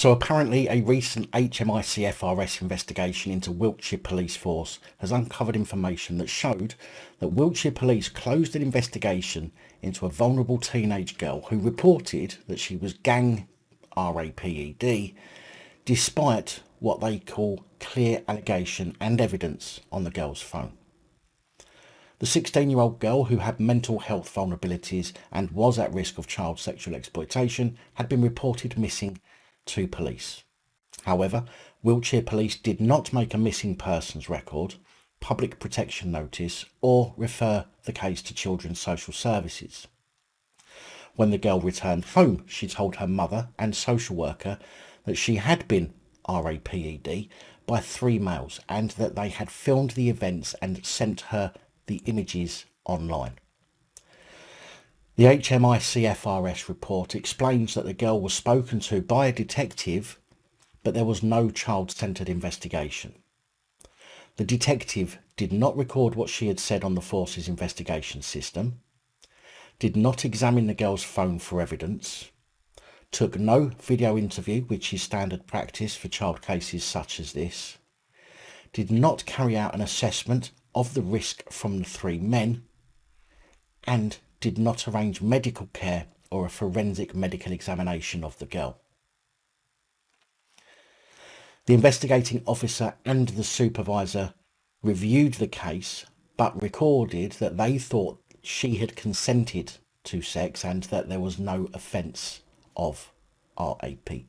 So apparently a recent HMICFRS investigation into Wiltshire Police Force has uncovered information that showed that Wiltshire Police closed an investigation into a vulnerable teenage girl who reported that she was gang RAPED despite what they call clear allegation and evidence on the girl's phone. The 16-year-old girl, who had mental health vulnerabilities and was at risk of child sexual exploitation, had been reported missing to police. However, Wiltshire Police did not make a missing persons record, public protection notice, or refer the case to Children's Social Services. When the girl returned home, she told her mother and social worker that she had been RAPED by 3 males and that they had filmed the events and sent her the images online. The HMICFRS report explains that the girl was spoken to by a detective, but there was no child-centred investigation. The detective did not record what she had said on the force's investigation system, did not examine the girl's phone for evidence, took no video interview, which is standard practice for child cases such as this, did not carry out an assessment of the risk from the 3 men, and did not arrange medical care or a forensic medical examination of the girl. The investigating officer and the supervisor reviewed the case but recorded that they thought she had consented to sex and that there was no offence of RAPE.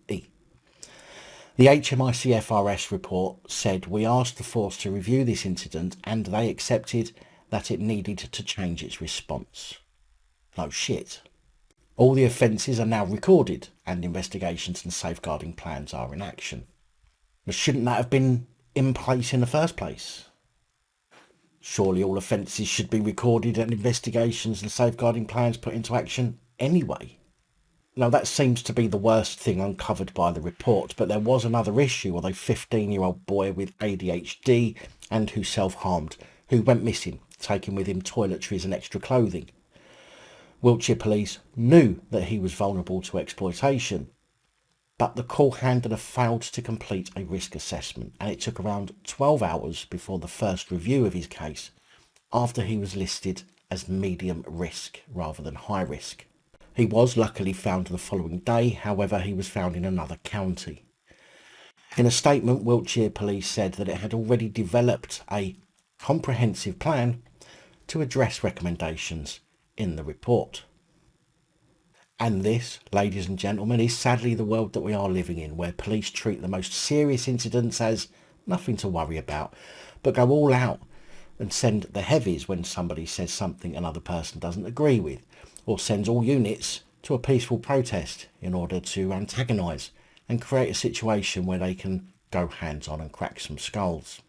The HMICFRS report said, "We asked the force to review this incident and they accepted that it needed to change its response." No shit. All the offences are now recorded and investigations and safeguarding plans are in action. But shouldn't that have been in place in the first place? Surely all offences should be recorded and investigations and safeguarding plans put into action anyway. Now that seems to be the worst thing uncovered by the report, but there was another issue of a 15-year-old boy with ADHD and who self-harmed, who went missing, taking with him toiletries and extra clothing. Wiltshire Police knew that he was vulnerable to exploitation, but the call handler failed to complete a risk assessment, and it took around 12 hours before the first review of his case, after he was listed as medium risk rather than high risk. He was luckily found the following day, however he was found in another county. In a statement, Wiltshire Police said that it had already developed a comprehensive plan to address recommendations in the report. And this, ladies and gentlemen, is sadly the world that we are living in, where police treat the most serious incidents as nothing to worry about, but go all out and send the heavies when somebody says something another person doesn't agree with, or sends all units to a peaceful protest in order to antagonise and create a situation where they can go hands-on and crack some skulls.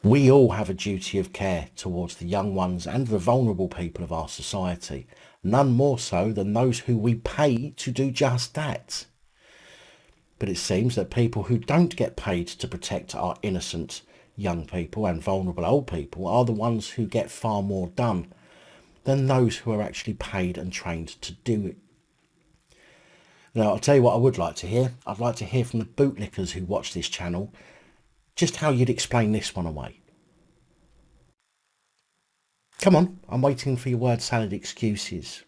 We all have a duty of care towards the young ones and the vulnerable people of our society, none more so than those who we pay to do just that. But it seems that people who don't get paid to protect our innocent young people and vulnerable old people are the ones who get far more done than those who are actually paid and trained to do it. Now, I'll tell you what I would like to hear. I'd like to hear from the bootlickers who watch this channel just how you'd explain this one away. Come on, I'm waiting for your word salad excuses.